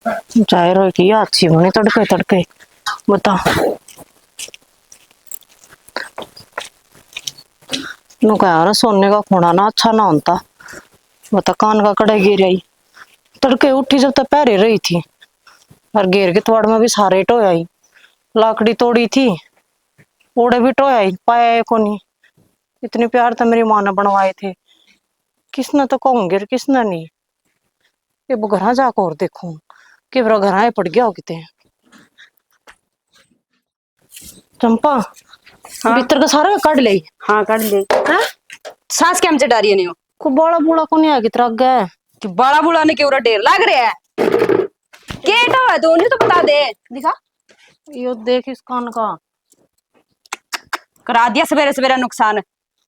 चाय रो की अच्छी बनी तड़के तड़के बता नु कह रहा सोने का खोना ना अच्छा ना होता बता कान का कड़े गिर आई तड़के उठी जब तक पहरे रही थी और घेर के त्वाड़ में भी सारे टोया ही लाकड़ी तोड़ी थी ओड़े भी टोया ही पाया को नहीं इतने प्यार तो मेरी माँ ने बनवाए थे किसने तो कहूंगे किसने नहीं ये वो घर जाकर और देखूं कि बरा घर पड़ गया हो किते चंपा हाँ भीतर का सारा काट ले हाँ कर ले। हाँ? सांस क्या हमसे डरी नहीं हो को बड़ा बूढ़ा को नहीं आ कितना गया कि बड़ा बुढ़ा ने क्यों ढेर लाग रहा है केटा है तो नहीं तो बता दे दिखा यो देख इस कान का करा दिया सवेरे सवेरे नुकसान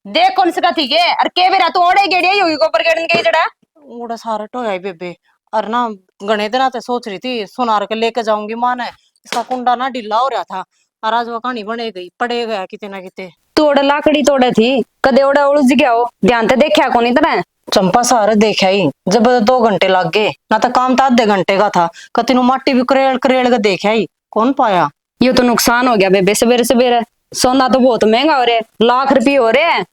देख कौन सी थी के और के बेरा तू ओड़े गेड़ी ही होगी गोबर गेड़न के जड़ा ओड़ा सारा टोया ही बेबे और ना गणे दिन आते सोच रही थी सुनार के लेके जाऊंगी माँ ने इसका कुंडा ना ढीला हो रहा था और आज वो कहानी बने गई पड़े गया किते ना किते तू ओड़े लाकड़ी तोड़े थी कदे ओड़े उलझ गया हो ध्यान ते देखा को नहीं तरह चंपा सारे देखा ही जब 2 घंटे लग गए ना तो काम तो आधे घंटे का था कतीनु माटी भी करेड़ करेड़ के देखा ही कौन पाया ये तो नुकसान हो गया बेबे सवेरे सवेरे सोना तो बहुत महंगा हो रहा है लाख रुपये हो रहे हैं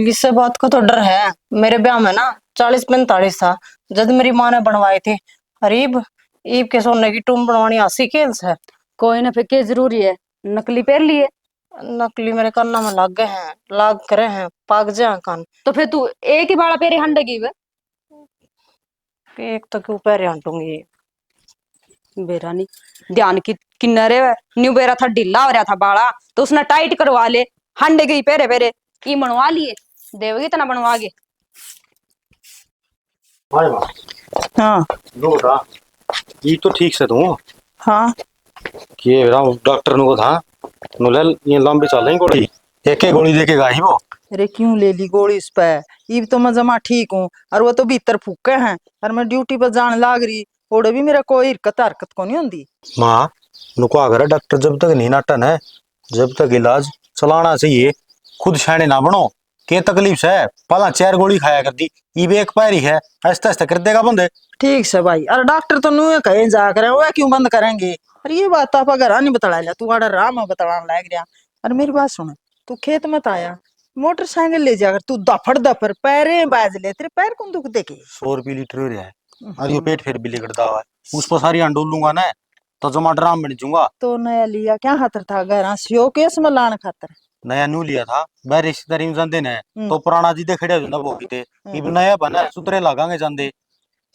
इससे बात का तो डर है मेरे ब्याह में ना 40-45 था जब मेरी माँ ने बनवाए थे अरीब ईब के सोने की टूम बनवानी आसी खेल से कोई ना फिर क्या जरूरी है नकली पहन लिए नकली मेरे कान में लग गए हैं लाग करे हैं पाग जा कान तो फिर तू एक ही बाड़ा पेरे हंडे की वे एक तो क्यों पैरे हटूंगी बेरा नहीं ध्यान की किन्नरे न्यू बेरा था ढीला हो रहा था बाड़ा तो उसने टाइट करवा ले हंडे गई पेरे पेरे की बनवा लिए देवगी तना बनवा गे हाय माँ हाँ नो था ये तो ठीक से तू हाँ कि डॉक्टर नु को था नुले ये लंबी चल रही गोली एक एक गोली देके गाई वो अरे क्यों ले ली गोली इस पे ये तो मैं जमा ठीक हूँ और वो तो भीतर फूके हैं और मैं ड्यूटी पर जाने लाग रही ओड़े भी मेरा कोई हरकत को नहीं होती माँ नुको अगर डॉक्टर जब तक नहीं नाटन है जब तक इलाज चलाना चाहिए खुद शाने ना बनो के तकलीफ से पहला 4 गोली खाया कर दी ये एक पैरी है आस्ते आस्ते कर देगा बंदे ठीक से भाई अरे डॉक्टर तो नुए कहे जा करे वो क्यों बंद करेंगे अरे ये बात आप अगर नहीं बता लिया तू आड़ा राम में बताने लग गया अरे मेरी बात सुन तू खेत मत आया मोटरसाइकिल ले जाकर तू दफड़ दफड़ पैरे बाज ले तेरे पैर कौन दुख देखे 100 रुपये लीटर हो रहा है और ये पेट फिर भी लिगड़ता हुआ है उस पर सारी अंडोल लूंगा ना तो जमा ड्राम बन जाऊंगा तो नया लिया क्या खातर था घर सियो केस में लाने खातर नया न्यू लिया था मैं रिश्तेदारी में जाते ने तो पुराना जी दे खड़े हो वो भी थे इब नया बना सुतरे लगांगे जाते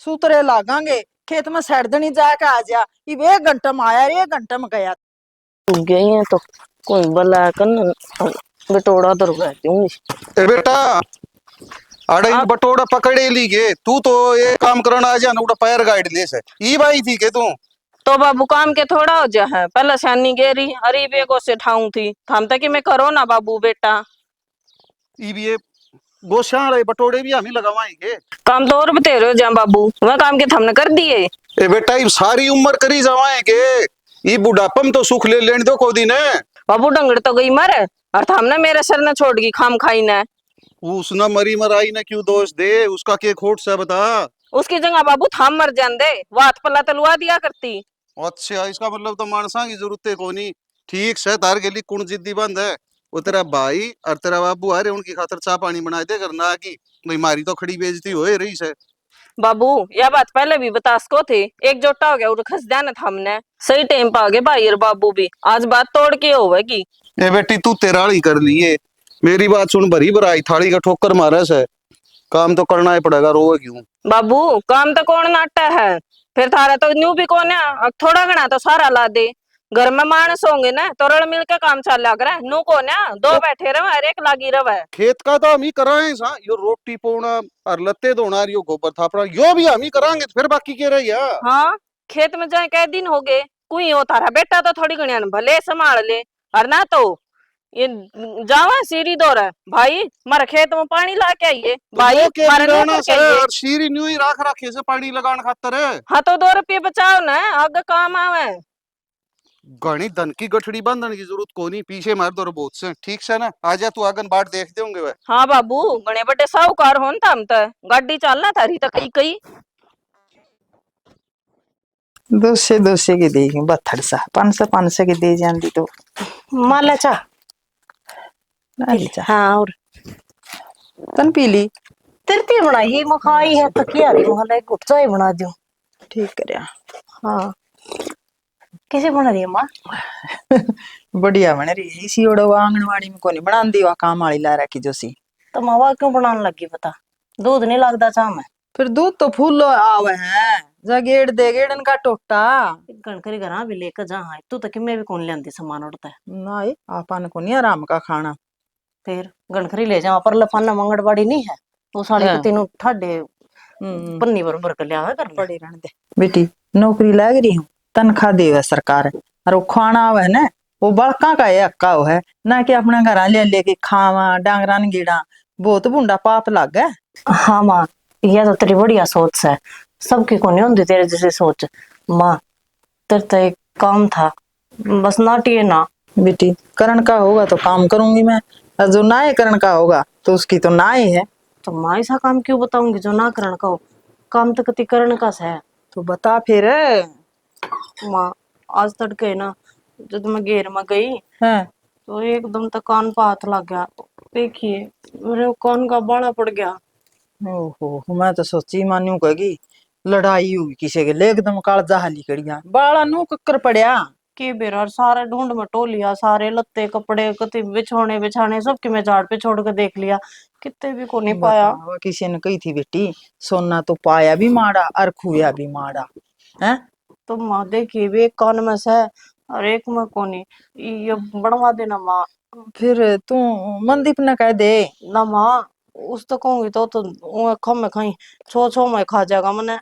सूतरे लागांगे खेत में सड़ दनी जाके आ जा इब 1 घंटा में आया 1 घंटा में गया गई है तो कोई बला कर बटोड़ा तो रुका क्यों ए बेटा अरे इन बटोड़ा पकड़े ली गे तू तो ये काम करना आ जा ना उड़ा पैर गाइड ले से ई भाई थी के तू तो बाबू काम के थोड़ा हो जा है पहले शानी गेरी हरी बेगो से ठाऊं थी थाम तक कि मैं करो ना बाबू बेटा ई भी ये गोशाला बटोड़े भी हम ही लगवाएंगे काम तो और बतेरे हो जा बाबू वह काम के हमने कर दिए ए बेटा ई सारी उम्र करी जवाएंगे ई बुढ़ापम तो सुख ले लेने दो को दिन है बाबू डंगड़ तो गई मर और हमने मेरे सर ने छोड़ गई खाम खाई ने उसना मरी मराई ने क्यों दोष दे उसका के खोट से बता उसकी जगह बाबू थाम मर जाते वात पल्ला तलवा दिया करती अच्छा इसका मतलब तो मानसा की जरूरत है कोनी ठीक से तार के लिए कुण जिद्दी बंद है वो तेरा भाई और तेरा बाबू आ रहे उनकी खातर चाह पानी बना दे करना की भाई मारी तो खड़ी बेइज्जती होए रही से बाबू यह बात पहले भी बता सको थे एक जोटा हो गया और खस जाना था हमने सही टाइम पर आ गए भाई और बाबू भी आज बात तोड़ के होगी ए बेटी तू तेराड़ी कर लिए मेरी बात सुन भरी भराई थाली का ठोकर मारे से काम तो करना ही पड़ेगा रोवे क्यों बाबू काम तो कौन नाटा है फिर थारा तो न्यू भी कौन है अब थोड़ा घना तो सारा ला दे घर में मानस होंगे ना तो रल मिल के काम चल लग रहा है नू को ना दो बैठे रहे हर एक लागी रहे खेत का तो हम ही कराए सा यो रोटी पोना और लत्ते धोना यो गोबर थापना यो भी हम ही कराएंगे तो फिर बाकी के रही हाँ खेत में जाए कै दिन हो गए कोई हो तारा बेटा तो थोड़ी घड़िया भले संभाल ले और ना तो ये जावा सीरी दौर है भाई मारे खेत में पानी ला के आइए भाई मारे नौकर के आइए। और शीरी न्यू ही राख रखे से पानी लगान खातर हाँ तो 2 रुपये बचाओ ना आगे काम आवे घनी धन की गठड़ी बांधने की जरूरत को नहीं पीछे मार दो बहुत से ठीक से ना आजा तू आगन बाट देख देंगे वे हाँ बाबू गणे बड़े साहूकार होन था हम तो गाड़ी चलना थारी तो कई कई 200 की देगी 72 सा 500 की दे जाती तो माला चाह ला ली चाह। हाँ और तन पी ली। तिरती बनाई मखाई है तो क्या रही मोहल्ला एक गुट चाय बना दूं। ठीक करिया। हाँ कैसे बना रही है माँ? बढ़िया बन रही है। इसी ओड़ो आंगनवाड़ी में कोनी बना दी वा काम वाली ला रखी जोसी। तो मावा क्यों बनाने लगी बता? दूध नहीं लगता चाह में। फिर दूध तो फूल आवे हैं जा गेड़ दे गेड़न का टोटा गणकरी घर भी लेकर जा हाँ तू तो कि मैं भी कौन लेंदी सामान उड़ता है नहीं आपन को नहीं आराम का खाना। फिर गणखरी ले जा पर लफाना मंगड़वाड़ी नहीं है वो साड़ी को तीनों ठाडे पन्नी भर भर कर लिया कर पड़ी रहने दे बेटी। नौकरी लग रही हूँ तनख्वाह देवे सरकार और वो खाना है ना वो बड़का का है अक्का है ना कि अपना घर ले लेके खावा डांगरा न गीड़ा बहुत बुंडा पाप लग गया। हाँ माँ यह तो तेरी बढ़िया सोच है सबकी को नहीं होती तेरे जैसी सोच माँ तेरे तो एक काम था बस नाटिए ना। बेटी करण का होगा तो काम करूंगी मैं और जो ना करण का होगा तो उसकी तो ना ही है। तो माँ ऐसा काम क्यों बताऊंगी जो ना करण का हो काम तो कति करण का है। तो बता फिर। माँ आज तड़के ना जब मैं घेर में गई है तो एकदम तक कान पर हाथ लग गया देखिए मेरे कान का बाड़ा पड़ गया। ओहो मैं तो सोची मान्यू कहेगी लड़ाई हुई किसी के ले एकदम कालजा हाली कड़िया बाला नू कक्कर पड़या के बेरा सारे ढूंढ में टोलिया सारे लत्ते कपड़े कति बिछोने बिछाने सबके मैं झाड़ पे छोड़ के देख लिया कितने भी को नहीं पाया। बताओ किसी ने कही थी बेटी सोना तो पाया भी माड़ा और खुया भी माड़ा है। तो माँ देखिए भी एक कान में से है और एक में कोनी ये बढ़वा देना माँ। फिर तू मनदीप ने कह दे ना माँ उस तो कहूंगी तो वो खम में खाई छो छो में खा जाएगा मैंने।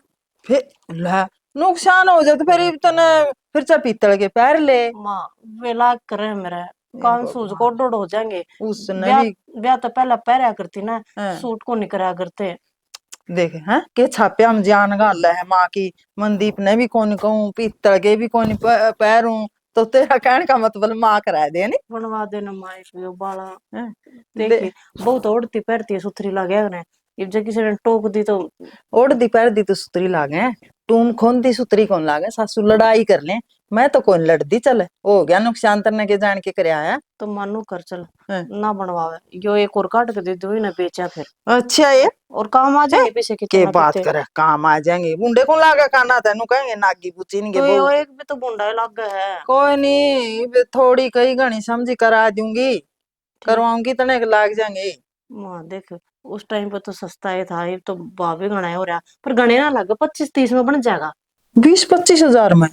फिर ला नुकसान हो जाए तो फिर तने फिर चा पीतल के पैर ले। माँ वे लाग करे मेरे कान सूझ को डोड हो जाएंगे। उसने ब्याह भी ब्याह तो पहला पहरा करती ना हाँ। सूट को नहीं करा करते। देख हैं के छापे हम जान गाल है माँ की मनदीप ने भी कौन कहूँ पीतल के भी कौन पैरूं तो तेरा कहने का मतलब माँ करा दे नहीं बनवा देना माँ एक बाला। हैं? देखिए बहुत उड़ती पैरती है सुथरी लगे ने जब जब किसी ने टोक दी तो ओढ़ दी पैर दी तो सुतरी लागे टूम खोन दी सुतरी कौन लागे सासू लड़ाई कर ले मैं तो कौन लड़दी चल हो गया नुकसान तरने के जान के करया है। तो मानू कर चल हैं? ना बनवावे यो एक और काट के दे दो ना बेचा फिर अच्छा ये और काम आ जाएंगे पैसे के कितना बात कितने। करे काम आ जाएंगे बुंडे को लागा खाना तेनु कहेंगे नागी पूछेंगे तो ये बहु और एक भी तो बुंडा लग गया है। कोई नहीं बे थोड़ी कई घनी समझी करा दूंगी करवाऊंगी तने लाग जाएंगे। माँ देख उस टाइम पे तो सस्ता ही था ये तो भाभी गणा हो रहा पर गणे ना लगे 25-30 में बन जाएगा। 20-25 हजार में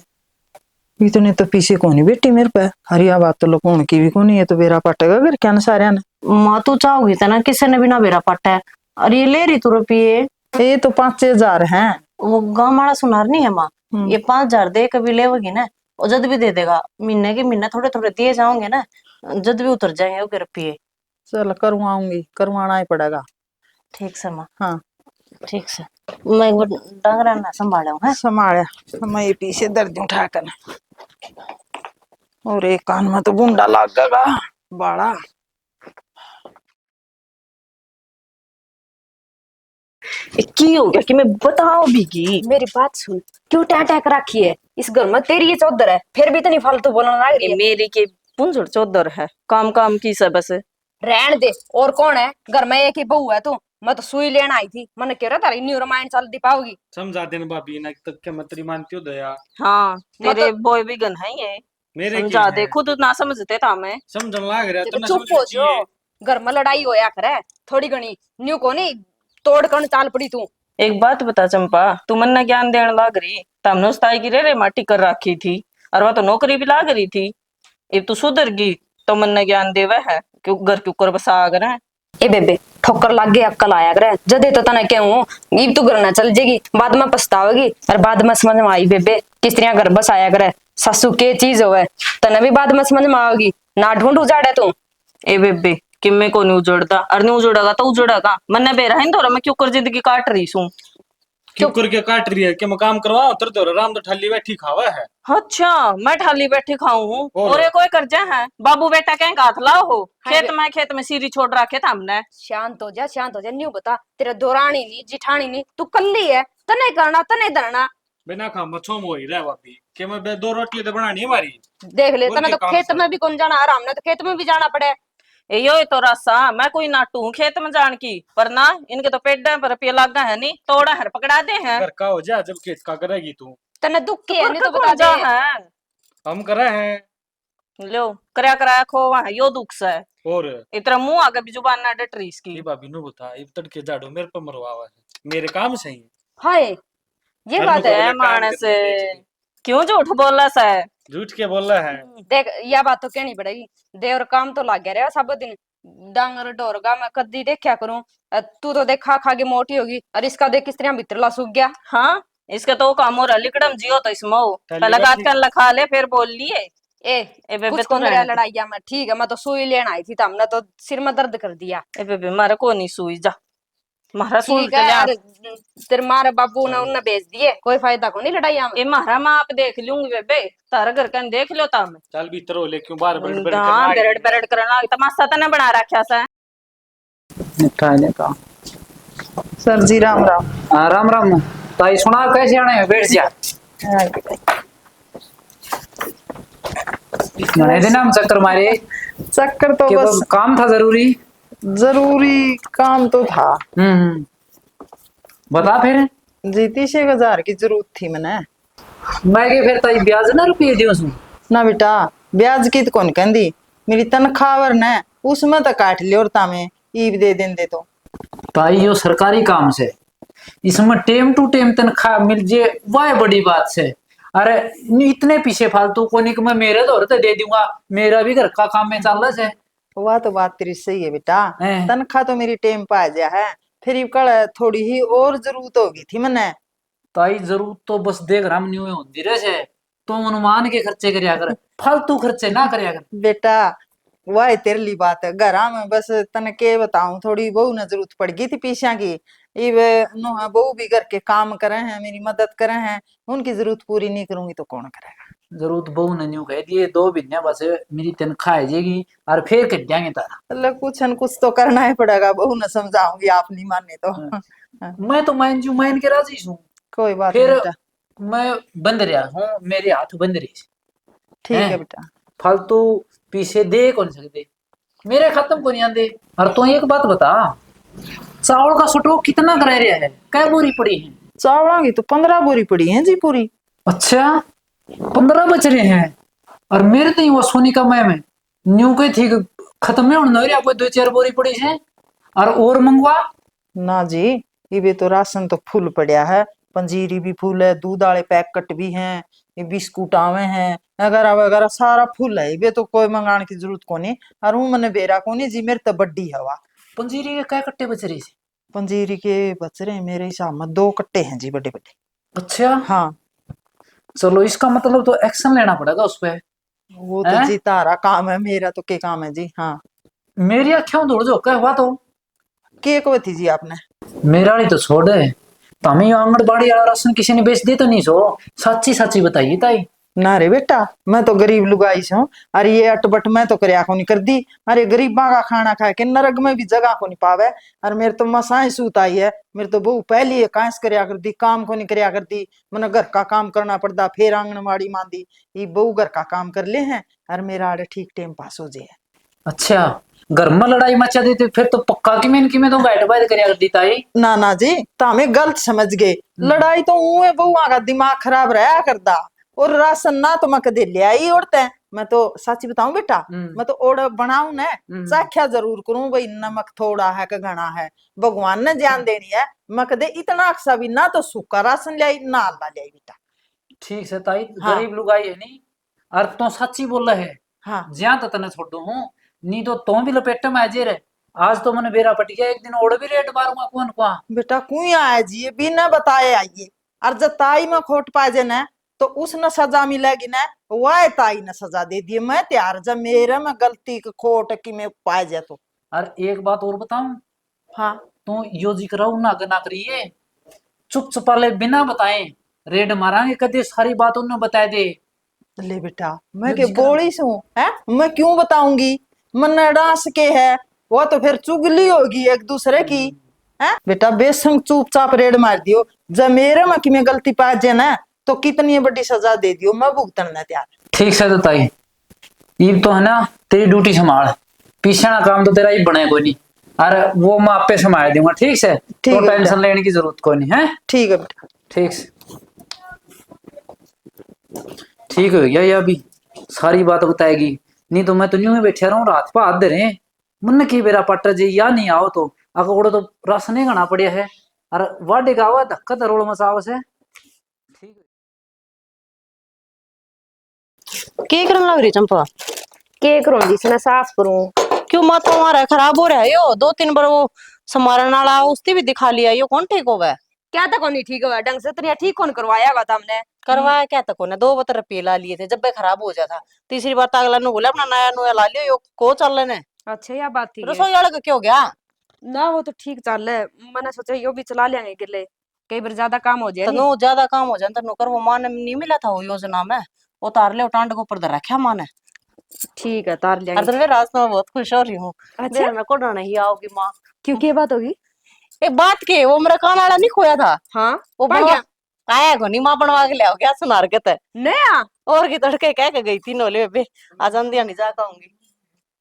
इतने तो पीछे को नहीं बेटी मेरे पे हरिया बात तो लोगों की भी को नहीं है तो बेरा पटेगा अगर क्या सारे ने। माँ तू चाहोगी तो ना किसी ने भी ना बेरा पट्टा है और ये ले रही तू रुपये ये तो 5,000 हैं। वो गाँव वाला सुनार नहीं है माँ ये 5,000 दे कभी लेवगी ना और जद भी दे देगा महीने के महीने थोड़े थोड़े दिए जाओगे ना जद भी उतर जाएंगे वो रुपये। चल करवाऊंगी करवाना ही पड़ेगा। ठीक से माँ हाँ ठीक से मैं एक बार डांगरा ना संभाला है। संभाला मैं ये पीछे दर्द उठा कर और एक कान में तो बुंडा लगेगा बड़ा। की हो गया कि मैं बताओ बीगी मेरी बात सुन क्यों टैक रखी है इस घर में तेरी ये चौधर है फिर भी इतनी फालतू बोलना लग रही है। मेरी के पुंजड़ चौधर है काम काम की सब से रहन दे और कौन है घर में एक ही बहू है तू मैं तो सुई लेना आई थी मैंने कह रहा था न्यू रामायण चल दी पाओगी समझा देना भाभी ना तक क्या मत तेरी मानती हो दया हाँ तेरे मतलब- बॉय भी गन है ये मेरे समझा के दे है? खुद ना समझते था मैं समझन लाग रहा तो ना चुप हो समझ जो घर में लड़ाई होया करे थोड़ी घनी न्यू को नहीं तोड़ कर चाल पड़ी तू। एक बात बता चंपा तू मन ना ज्ञान देने लाग रही तमने उस ताई की रे माटी कर रखी थी और वह तो नौकरी भी लाग रही थी ये तू सुधर गई तो मन ना ज्ञान देवे है क्यों घर के ऊपर बसा कर है। ए बेबे ठोकर लग गई अक्कल आया करे जदे तो तना क्यों ईब तू घर ना चल जाएगी बाद में पछतावेगी और बाद में समझ में आई बेबे किस तरह घर बस आया करे सासू के चीज होवे तना भी बाद में समझ में आवेगी ना ढूंढ उजाड़े तू। ए बेबे कि मैं को नहीं उजड़ता और नहीं उजड़ेगा तो उजड़ेगा मन बेरा है तो मैं क्यों कर जिंदगी काट रही हूँ क्यों करके काट रही है कि मैं काम करवाऊं तेरे तो राम तो ठल्ली बैठी खावा है। अच्छा मैं ठाली बैठी खाऊं हूँ और और कोई कर जा है बाबू बेटा कहीं हाथ लाओ हो हाँ खेत में सीरी छोड़ रखे था हमने। शांत हो जा न्यू बता तेरा दोरानी नहीं जिठानी नहीं तू कल्ली है तने करना तने धरना बिना खा मछो मोई रहा भाभी कि मैं 2 रोटी तो बनानी है हमारी। देख ले और तना क्या तो काम खेत से? में भी कौन जाना, आराम ने तो खेत में भी जाना पड़े। यो तो रासा मैं कोई नाटू हूं खेत में जान की, पर ना इनके तो पेट पर रुपये लागा है नहीं, तोड़ा हर पकड़ा दे हैं। घर का हो जा जब खेत का करेगी तू। तने दुख तो की है कर नहीं का तो बता कौन दे। जा है? हम करे हैं। लो करया कराया खो वहां यो दुख से है। और इतना मुंह आगे भी जुबान ना डट रही इसकी। ये भाभी नु बता, ये तड़के जाड़ो मेरे पर मरवावा है, मेरे काम सही है। हाय ये घर में बात को है। बोले ते काम मानस करने देख ली। क्यों झूठ बोला सा है? झूठ के बोल रहा है। देख यह बात तो कहनी पड़ेगी। देवर काम तो लग गया रे सब दिन। डांगर ढोरगा मैं कदी देखा करूं। तू तो देख खा खा के मोटी होगी, और इसका देख किस तरह भीतरला सूख गया। हाँ इसका तो काम हो रहा लिकड़म जियो तो इसमें थैली पहले गात बैठी। कर लखा ले फिर बोल लिए। ए ए बेबे कुछ तू कौन रहने दे। लड़ाइया में ठीक है, मैं तो सुई लेना आई थी, तो हमने तो सिर में दर्द कर दिया। ए बेबे मारे को नहीं सुई जा, मारा सुई ठीक के है लिया। यार, तेरे मारे बाबू ने उन्हें भेज दिए, कोई फायदा को नहीं लड़ाइया में। ए मारा मैं आप देख लूंगी बेबे, तारा घर का देख लो ताम। चल भीतर हो ले, क्यों बार बरड़ बरड़ करना हाँ आई बेरड़ थी। बेरड़ करना तमाशा तने बना रखा सा। निपटाने का। सर जी राम राम। राम राम। ताई सुना कैसे आने हैं? बैठ जा। मैंने दिन हम चक्कर मारे चक्कर तो कि बस काम था जरूरी। जरूरी काम तो था हम्म। बता फिर। जी 30,000 की जरूरत थी मैंने। मैं के फिर ताई ब्याज ना रुपये दियो सु। ना बेटा ब्याज की तो कौन कहती, मेरी तनख्वाह वर ने उसमें तो काट लियो और तामे ईब दे देंदे तो। ताई यो सरकारी काम से, इसमें टेम टू टेम तनख्वाह मिल जे वह बड़ी बात से। अरे इतने पीछे फालतू को नहीं कि मैं मेरे दौर तो दे दूंगा, मेरा भी घर का काम में चल रहा है। वह तो बात तेरी सही है बेटा, हैं। तनख्वाह तो मेरी टेम पा जा है, फिर ये कल थोड़ी ही और जरूरत होगी थी मैंने। ताई जरूर तो बस देख राम न्यू होती रहे से, तो अनुमान के खर्चे करया कर, फालतू खर्चे ना करया कर। बेटा वह तेरे लिए बात है, घरा में बस तने के बताऊं, थोड़ी बहू न जरूरत पड़ गई थी पीछा की। इब नुहा बहू भी घर के काम करे हैं, मेरी मदद करे हैं, उनकी जरूरत पूरी नहीं करूंगी तो कौन करेगा। जरूरत बहू ने न्यू कह दिए 2 महीने बस मेरी तनख्वाह आ जाएगी और फिर कट जाएंगे तारा। मतलब कुछ न कुछ तो करना ही पड़ेगा, बहू न समझाऊंगी, आप नहीं माने तो। मैं तो मान के राजी हूँ। कोई बात नहीं फिर बेटा। मैं बंद रहा हूँ, मेरे हाथ बंद रही। ठीक है हैं? बेटा। फालतू पीछे दे कौन सकते, मेरे खत्म को नहीं आते। और तो एक बात बता, चावल का स्टॉक कितना कर रहा है, कै बोरी पड़ी है? चावलों की तो 15 बोरी पड़ी है जी पूरी। अच्छा 15 बच रहे हैं। और मेरे तो वो सोनी का मैं न्यू के थी खत्म में होने रहा, कोई 2-4 बोरी पड़ी है। और मंगवा ना जी ये तो राशन तो फुल पड़ा है, पंजीरी भी फुल है, दूध वाले पैकेट भी हैं, ये बिस्कुट आवे हैं, वगैरह वगैरह सारा फुल है। ये तो कोई मंगाने की जरूरत को नहीं। और वो मैंने बेरा को नहीं जी, मेरे तो बड्डी हवा। पंजीरी के कै कट्टे बच रहे थे? पंजीरी के बच रहे हैं मेरे हिसाब में 2 कट्टे हैं जी, बड़े बड़े। अच्छा हाँ चलो, इसका मतलब तो एक्शन लेना पड़ेगा उस पर। वो तो हैं? जी तारा काम है, मेरा तो के काम है जी। हाँ मेरी अखियों दौड़ जो क्या हुआ तो के को थी जी आपने? मेरा नहीं तो छोड़ है। तमें आंगनबाड़ी वाला राशन किसी ने बेच दे तो नहीं सो, सच्ची सच्ची बताइए ताई। ना रे बेटा मैं तो गरीब लुगाई से हूँ, अरे ये अटबट मैं तो करया को नहीं कर दी। अरे गरीबा का खाना खा के नरक में भी जगह को नहीं पावे। और मेरे तो मसाई सूत आई है, मेरे तो बहू पहली है कांस करया कर दी, काम को नहीं करया कर दी। मैंने घर का काम करना पड़ता, फिर आंगनबाड़ी मांदी, ये बहू घर का काम कर ले हैं और मेरा आड़े ठीक टाइम पास हो जाए। अच्छा घर में लड़ाई मचा देते फिर तो पक्का की मैं तो बैठ बैठ करया कर दी ताई। ना ना जी तो हमें गलत समझ गए, लड़ाई तो ऊँ बहुआ का दिमाग खराब रहा करदा। और राशन ना तो मैं कदे ले आई उड़ते, मैं तो सच बताऊं बेटा, मैं तो ओड़ बनाऊ न चाख्या जरूर करूं भाई नमक थोड़ा है कि घना है, भगवान ने जान देनी है। मैं कदे इतना अक्सा भी ना तो सूखा राशन ले आई ना अल्लाह ले आई बेटा। ठीक है ताई, हाँ। गरीब लुगाई है नहीं, और तो सच्ची बोल रहे है। हाँ ज्यादा तो तने छोड़ हूँ, नहीं तो भी लपेटे में आजे रहे। आज तो मैंने बेरा पट गया, एक दिन ओढ़ भी रेट मारूंगा कौन को। बेटा कुई आया जी, ये बिना बताए आइए, और जब ताई में खोट पाजे न तो उसने सजा मिलेगी न, वह ताई ने सजा दे दी। मैं तैयार जब मेरे में गलती की खोट की मैं पाए जाए तो। और एक बात और बताऊं, हाँ तो यो जिक्र ना करिए, चुप चुपाले बिना बताए रेड मारांगे, कदे सारी बात उन्हें बता दे। ले बेटा मैं यो के जिक्र- बोली सू है, मैं क्यों बताऊंगी, मन डांस के है, वो तो फिर चुगली होगी एक दूसरे की। है बेटा बेसंग चुपचाप रेड मार दियो, जब मेरे में कि मैं गलती पा जे ना तो कितनी बड़ी सजा दे दियो, मैं भुगतने तैयार। ठीक से तो ताई, ये तो है ना तेरी ड्यूटी संभाल, पीछे ना काम तो तेरा ही बने कोई नहीं। अरे वो मैं आपे संभाल दूंगा, ठीक से, ठीक तो है टेंशन बेटा। लेने की जरूरत कोई नहीं है। ठीक है बेटा। ठीक से, ठीक हो गया ये अभी सारी बात बताएगी, नहीं तो मैं तो यूं ही बैठे रहूं रात पे हाथ दे रहे मन की बेरा पट जी या नहीं आओ तो अगोड़ो तो रस नहीं गाना पड़िया है। अरे वाडे का हुआ धक्का तरोड़ मसाव से। के करने लग रही चंपा? के करूं जिस मैं साफ करूं। क्यों माथा हमारा खराब हो रहा है यो? 2-3 बार वो समारन वाला उसने भी दिखा लिया, यो कौन ठीक होगा? क्या तक नहीं ठीक हुआ ढंग से, तो ठीक कौन करवाया हुआ था हमने? करवाया क्या तक ने? 2 बोतल रुपये ला लिए थे, जब भी खराब हो जाता। तीसरी बार तो अगला ने बोला अपना नया नया ला लियो, यो को चल लेने। अच्छा यह बात थी है। रसोई वाले का क्या हो गया? ना वो तो ठीक चल है, मैंने सोचा यो भी चला लेंगे गिले, कई बार ज्यादा काम हो जाए। तनु ज्यादा काम हो जाए तनु कर, वो माँ ने नहीं मिला था वो योजना में, उतार ले टांड को ऊपर धर रखा माँ ने। ठीक है तार लेंगे। अरे रास्ते में बहुत खुश हो रही हूँ। अच्छा देर में कोड़ा नहीं आओगी माँ। क्योंकि ये बात होगी। एक बात के, वो मेरा कान वाला नहीं खोया था, हाँ वो पड़ बनवा गया। आया को नहीं, माँ बनवा के ले आओ क्या सुनार के ते नया। और की तड़के कह के गई थी नोले बे, आज अंधिया नहीं जा पाऊंगी।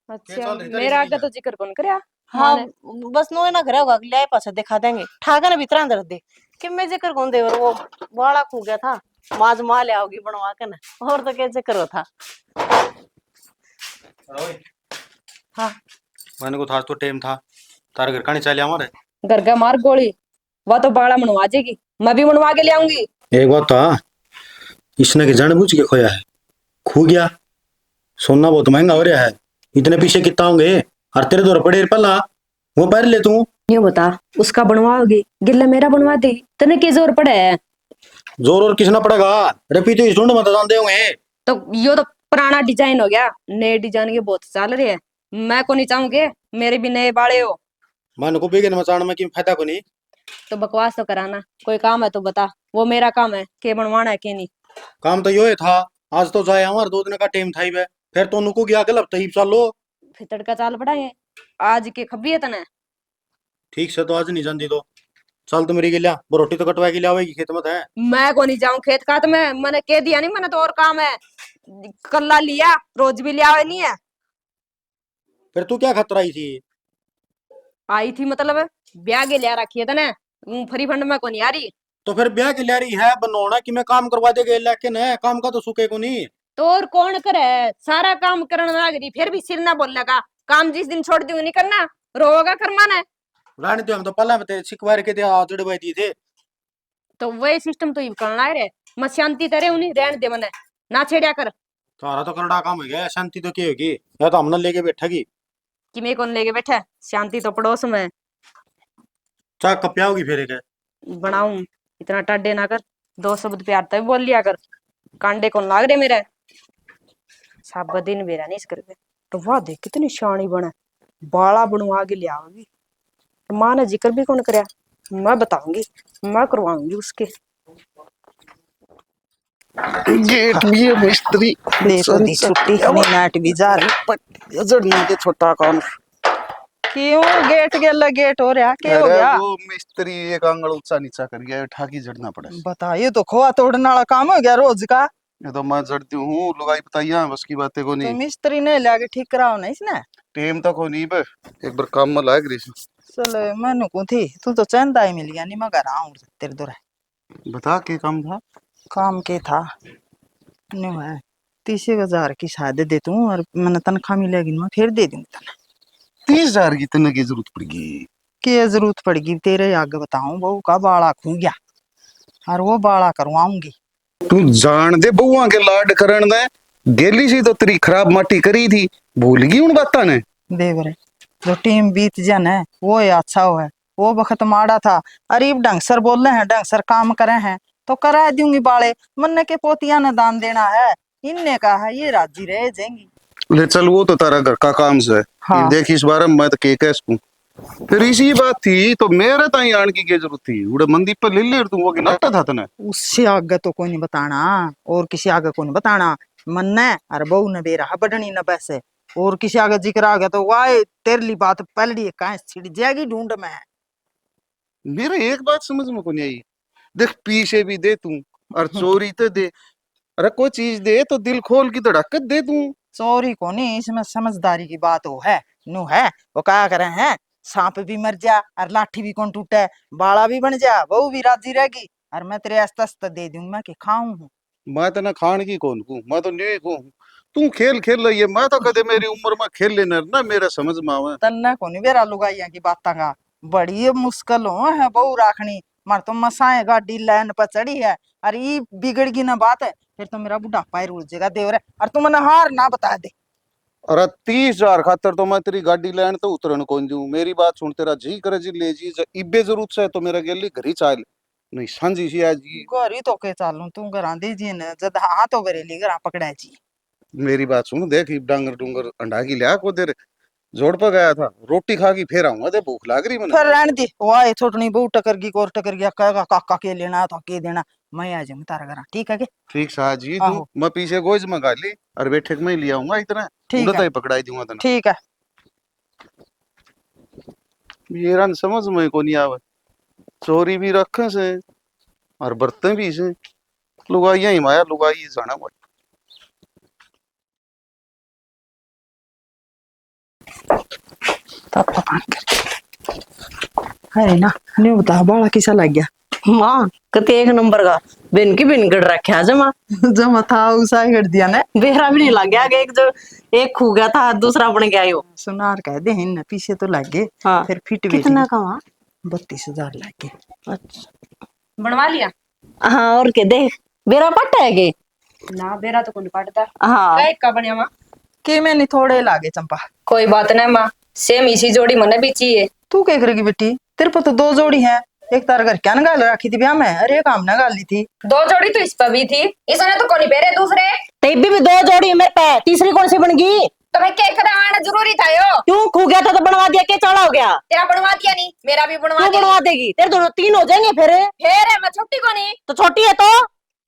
अच्छा मेरा आगे तो जिक्र कौन करे। हाँ बस नो ना करे होगा, ले पास दिखा देंगे ठाका ने भीतर अंदर दे कि मैं जिक्र कौन दे, और वो बाड़ा खू गया था, माज माँ ले आओगी बनवा के ना, और तो क्या जिक्र था। हाँ मैंने को था तो टाइम था, तारे घर का नहीं चले हमारे घर का मार गोली, वह तो बाड़ा मनवा जाएगी, मैं भी मनवा के ले आऊंगी। एक बात था, इसने के जानबूझ के खोया है, खो गया। सोना बहुत महंगा हो रहा है, इतने पीछे कितना होंगे, और तेरे दौर पड़े पला वो पैर ले तू। ये बता उसका बनवाओगी गिल्ला मेरा बनवा देगी, तने के जोर पड़ा है। जोर और किसना पड़ेगा, रपी तो इस ढूंढ मत जानते होंगे। तो यो तो पुराना डिजाइन हो गया, नए डिजाइन के बहुत चल रहे हैं, मैं को नहीं चाहूंगे मेरे भी नए बाड़े हो। मन को बेगन मचान में की फायदा को नहीं। तो बकवास तो कराना, कोई काम है तो बता, वो मेरा काम है के बनवाना है के नहीं। काम तो यो ही था, आज तो जाए हमारे 2 दिन का टाइम था ही बे, फिर तो नुको गया गलत तो ही चलो। फिर तड़का चाल पड़ाएंगे, आज के खबी है तने। ठीक से तो आज नहीं जानती तो चल तो मेरी के लिया, वो रोटी तो कटवा के लिया खेत में है। मैं को नहीं जाऊं खेत खात में, मैंने कह दिया नहीं, मैंने तो और काम है, कल्ला लिया रोज भी लिया हुआ नहीं है। फिर तू क्या खतरा आई थी? आई थी मतलब ब्याह के लिया रखी है तने, फ्री फंड में को नहीं आ रही। तो फिर ब्याह की लियारी है बनोना कि मैं काम करवा देगा, लेकिन है काम का तो सुखे को नहीं। तो और कौन करे, सारा काम करने लग रही, फिर भी सिर ना बोल लगा, काम जिस दिन छोड़ दूंगी नहीं करना, रोगा करवाना है। रानी तो हम तो पहले तेरे सिकवार के थे आजड़े दिए थे। तो वही सिस्टम तो ये करना है रे, मैं शांति तरह उन्हीं रहने दे, मने ना छेड़िया कर। सारा तो करड़ा काम हो गया, शांति तो क्या होगी, या तो हमने लेके बैठेगी। कि मैं कौन लेके बैठा है, शांति तो पड़ोस में चाह कपिया होगी फिर एक बनाऊं, इतना टाडे ना कर, 2 शब्द प्यार तक बोल लिया कर, कांडे कौन लाग रहे मेरे, सब दिन मेरा नहीं करके। तो वाह देख कितनी शानी बना, बाला बनवा के ले आओगी, माँ ने जिक्र भी कौन करया, मैं बताऊंगी, मैं करवाऊंगी उसके। गेट भी है मिस्त्री, देखो दी छुट्टी नहीं, नाट भी जा रही। जड़ना के छोटा काम। क्यों गेट गेला गेट हो रहा, क्या हो अरे गया? वो मिस्त्री एक आंगल ऊंचा नीचा कर गया, ठाकी जड़ना पड़ा। बताइए तो खोआ तोड़ने वाला काम हो गया रोज का। ये तो मैं जड़ती हूँ, लुगाई बताइए बस की बातें को तो नहीं। मिस्त्री ने लाके ठीक कराओ ना इसने। टेम तक हो नहीं बे, एक बार काम में लाग रही। चलो मैनू को थी, तू तो चंदा ही मिल गया, नहीं मैं घर आऊं तेरे दूर। बता के काम था। काम के था न्यू है, 30,000 की शायद दे दूं, और मैंने तनख्वाह मिलेगी मैं फिर दे दूंगी तने। 30,000 की तने की जरूरत पड़ेगी। क्या जरूरत पड़ेगी तेरे आगे बताऊं, बहू का बाड़ा खू गया और वो बाड़ा करवाऊंगी। तू जान दे बहुआ के लाड करण दे, गेली सी तो तेरी खराब माटी करी थी, भूल गई उन बातां ने। देवरे जो टीम बीत जन है वो ही अच्छा हो है, वो वक्त माड़ा था। अरे ढंग सर बोल रहे हैं, ढंग सर काम करे हैं तो करा दूंगी बाड़े, मन्ने के पोतिया ने दान देना है, इनने कहा है ये राजी रह जाएंगी। ले चल वो तो तारा घर का काम से है। हाँ। देख इस बारे में मैं तो के कहूं, फिर इसी बात थी तो मेरे ताई आन की क्या जरूरत थी, उड़े मंदी पर ले ले तू वो के नाटा था तने। उससे आगे तो कोई नहीं बताना, और किसी आगे कोई नहीं बताना, मन्ने अरे बहू ने बेरा बढ़नी न बैसे, और किसी आगे जिक्र आ गया तो वाह तेरे ली बात पलड़ी कहाँ छिड़ जाएगी ढूंढ में। मेरे एक बात समझ में को नहीं आई, देख पीछे भी दे तू, और चोरी तो दे। अरे कोई चीज दे तो दिल खोल की धड़कत दे तू। चोरी को नहीं, इसमें समझदारी की बात हो है। नु है वो क्या करे हैं, सांप भी मर जा और लाठी भी कौन टूटे, बाड़ा भी बन जा, बहू भी राजी रहेगी, और मैं तेरे आस्ते आस्ते दे दूं, मैं कि खाऊं हूँ। मैं तो ना खान की कौन को, मैं तो नहीं को हूँ। तू खेल खेल रही है, मैं तो कदे मेरी उम्र में खेल लेना ना मेरा समझ में आवे। तन्ना को नहीं बेरा लुगाइया की बात का बड़ी मुश्किल हो है बहू राखनी। मर तो मसाए गाड़ी लाइन पर चढ़ी है, और ये बिगड़ गई ना बात है, फिर तो मेरा बुढ़ापा ही रुक जाएगा देवरे, और तुम मने हार ना बता दे। अरे 30,000 खातर तो मैं तेरी गाड़ी लैंड तो उतरन कौन दूं। मेरी बात सुन, तेरा जी करे जी ले जी, इब्बे जरूरत से तो मेरा गेली घर ही चाल नहीं सांझी सी आज जी। घर ही तो के चालू तू घर दे जी ने जद हाँ तो बरेली घर पकड़ा जी। मेरी बात सुन, देख इब डांगर डूंगर अंडा की लिया को देर जोड़ पर गया था, रोटी खा की फिर आऊंगा, दे भूख लाग रही मैंने। फिर रहने दे, वाह छोटनी बहू टकर की कोर टकर गया, कहेगा काका के लेना तो के देना, मैं आ जाऊंगा तारा घर, ठीक है के? ठीक सा जी तू, आहो। मैं पीछे गोज मंगा ली और बैठक में ही लिया आऊंगा इतना, ठीक उड़ता है ही पकड़ाई दूंगा तना। ठीक है। ये रन समझ में को नहीं आवे, चोरी भी रखे से और बर्तन भी से, लुगाइया ही माया लुगाई जाना भाई। अरे ना नहीं बता बाला किसा लग गया। माँ कते एक नंबर का बिन की बिन गड़ रखा जमा। जमा था उसा कर दिया ने, बेहरा भी नहीं लग गया कि एक जो एक खू गया था दूसरा बन गया यो। सुनार कह दे हिन पीछे तो लग गए। हाँ फिर फिट कितना का वहाँ? 32,000 लग गए। अच्छा बनवा लिया हाँ और के देख बेरा पट है के। ना बेरा तो कौन पड़ता हाँ काय का बनया माँ। के में नहीं थोड़े लागे चंपा। कोई बात नहीं माँ, सेम इसी जोड़ी मने भी चाहिए। तू क्या करेगी बेटी, तेरे पर तो 2 जोड़ी है, एक तार घर क्या गाल रखी थी ब्याह में, अरे एक काम ना गाल ली थी। 2 जोड़ी तो इस पर भी थी, इसने तो कोनी पहरे दूसरे। तेबी भी 2 जोड़ी है मेरे पे, तीसरी कौन सी बन गई? तो मैं क्या कराना जरूरी था यो। क्यों खू गया था तो बनवा दिया, क्या चढ़ा हो गया? तेरा बनवा दिया नहीं, मेरा भी बनवा क्यों दिया। बनवा देगी? तेरे दोनों 3 हो जाएंगे फिर। फिर है मैं छोटी को नहीं, तो छोटी है तो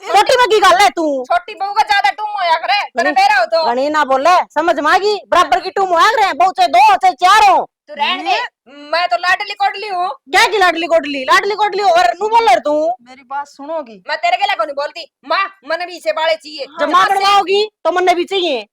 छोटी में की गल है तू? छोटी बहू का ज्यादा टूम होया करे तेरे बेरा हो तो। गणी ना बोले समझ में आ गई, बराबर की टूम होया करे, बहुत चाहे 2 चाहे 4 हो। तू रहने दे, मैं तो लाडली कोडली हूँ। क्या की लाडली कोडली और नू बोल रहा तू? मेरी बात सुनोगी? मैं तेरे के लिए को नहीं बोलती माँ, मन भी इसे बाड़े चाहिए। जब मां बनवाओगी तो मन भी चाहिए।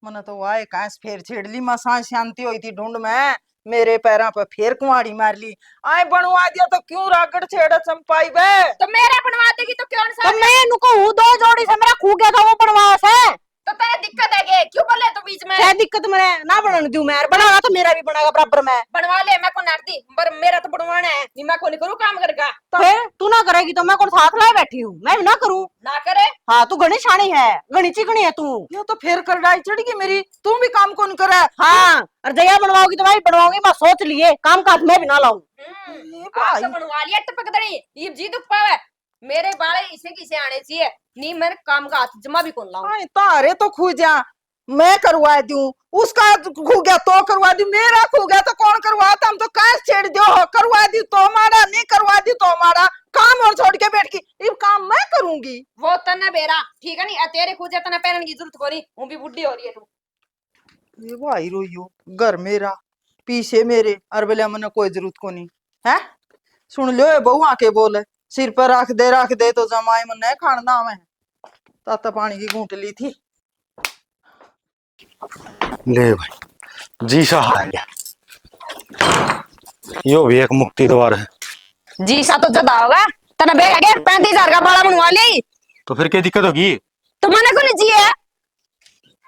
मने तो वाए कांस फेर छेड़ ली, मां सांस शांति हुई थी ढूंढ में, मेरे पैरों पे फेर कुंवाड़ी मार ली। आए बनवा दिया तो क्यों रागड़ छेड़ा चंपाई बे? तो मेरा बनवा देगी तो क्यों तो सा? मैं नुको हूँ 2 जोड़ी से मेरा खू गया था वो बनवा से। तो तेरे दिक्कत है के क्यों बोले तू बीच में? क्या दिक्कत मेरे ना बनने दूं मैं, बनाना तो मेरा भी बनेगा बराबर में। बनवा ले, मैं को नारती पर मेरा तो बनवाना है नहीं, मैं को नहीं करूँ काम करगा। फिर तू ना करेगी तो मैं कौन साथ लाए बैठी हूँ, मैं भी ना करूँ? ना करे हाँ तू घनी शानी है, घनी चिकनी है तू। ये तो फेर कर डाई चढ़ गई मेरी, तू भी काम कौन करे? हाँ और जया बनवाओगी तो मैं भी बनवाऊंगी, मैं सोच लिए काम काज मैं भी ना लाऊं। आज तो बनवा लिया टपक दड़ी ये जी दुख पावे। मेरे बाले इसे किसे आने चाहिए नहीं, मैं काम का हाथ जमा भी कौन लाऊं। आए तारे तो खू जा, मैं करवा दूं, उसका खू गया तो करवा दूं, मेरा खू गया तो कौन करवाता? हम तो कांस छेड़ दो, करवा दी तो हमारा, नहीं करवा दी तो हमारा, काम और छोड़ के बैठ की, ये काम मैं करूंगी। वो तन्ना बेरा ठीक है नहीं, तेरे खुद तना पहनने की जरूरत कोनी, वो भी बुढ़ी हो रही है तू। ये भाई रोइयो, घर मेरा पीछे मेरे, और बोले मने कोई जरूरत को नहीं है। सुन लो बहू आके बोले, सिर पर रख दे तो जमाई मन खाना में ताता पानी की घूंट ली थी। ले भाई जी सा आ गया, यो भी एक मुक्ति द्वार है। जी सा तो ज्यादा होगा, तना बेरा के 35,000 का बाड़ा बनवा ली तो फिर क्या दिक्कत होगी? तो मने को नहीं चाहिए।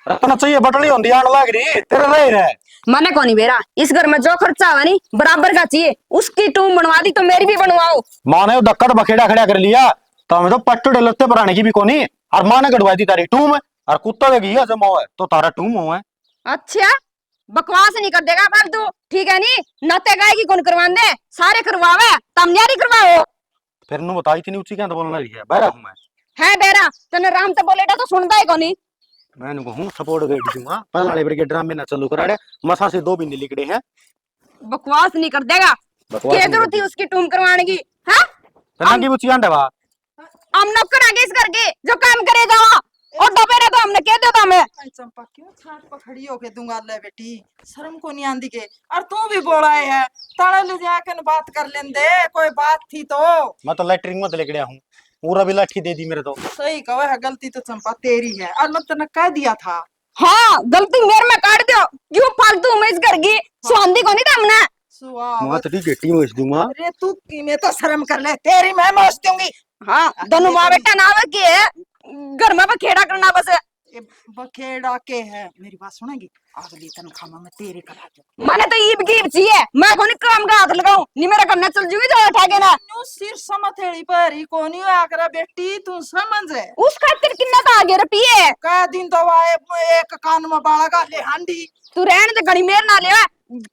अपना चाहिए बटली होंगी आने लग रही तेरे रह रहे मने को नहीं बेरा, इस घर में जो खर्चा हुआ नहीं बराबर का चाहिए, उसकी टूम बनवा दी तो मेरी भी बनवाओ। माँ ने दक्कड़ बखेड़ा खड़ा कर लिया तो हमें तो पट्टू डलते पुराने की भी कोनी, और माँ ने गड़वाई दी तारी टूम, और कुत्ता देगी जमा हुआ है तो तारा टूम हुआ है। अच्छा बकवास नहीं कर देगा बाप तू, ठीक है नी? नाते गाय की कौन करवा दे, सारे करवावे तम न्यारी करवाओ। फिर नु बताई इतनी ऊंची क्या बोलना रही है बहरा हूँ मैं। है बेरा तने राम से बोलेटा तो सुनता है कोनी। मैंने कहूँ सपोर्ट कर दूंगा, पहले वाले ब्रिगेड ड्रामे ना चालू करा दे, मसा से 2 भी नहीं लिखड़े हैं। बकवास नहीं कर देगा, बकवास क्या नहीं जरूरत थी करती। उसकी टूम करवाने की? हाँ फिर की ऊंची आंडा बा हम नौकर आगे इस करके जो काम करे जावा, और दोपहर तो हमने कह देता मैं। आई चंपा क्यों छाट पर खड़ी होके दूंगा ले बेटी, शर्म को नहीं आंदी के, और तू भी बोला है ताड़ा ले जाके न बात कर लेंदे, कोई बात थी तो। मैं तो लेटरिंग में लिखड़िया हूँ, पूरा भी लाठी दे दी मेरे तो। सही कहा है, गलती तो चंपा तेरी है और मैं तेने कह दिया था। हाँ गलती मेरे में काट दो, क्यों फालतू उम्मीद करगी, स्वांदी को नहीं था हमने। मां तेरी गेटी मोच दूंगा। अरे तू की में तो शर्म कर ले, तेरी मैं मोच दूंगी। हाँ दोनों माँ बेटा नाम की है, घर में बखेड़ा करना बस। ये बखेड़ा के है, मेरी बात सुनेगी? अगली तनख्वाह में मैं तेरे करा दूं। मैंने तो ईब की चाहिए, मैं कोनी काम का हाथ लगाऊं, नहीं मेरा करना चल जूगी जो उठागे ना। न्यू सिर समथेड़ी पर ही कोनी आकरा बेटी, तू समझ है? उस खातिर किन्ना तो आगे रुपये का दिन तो वाए एक कान में बाड़ा का ले हांडी। तू रहने दे, गड़ी मेर ना ले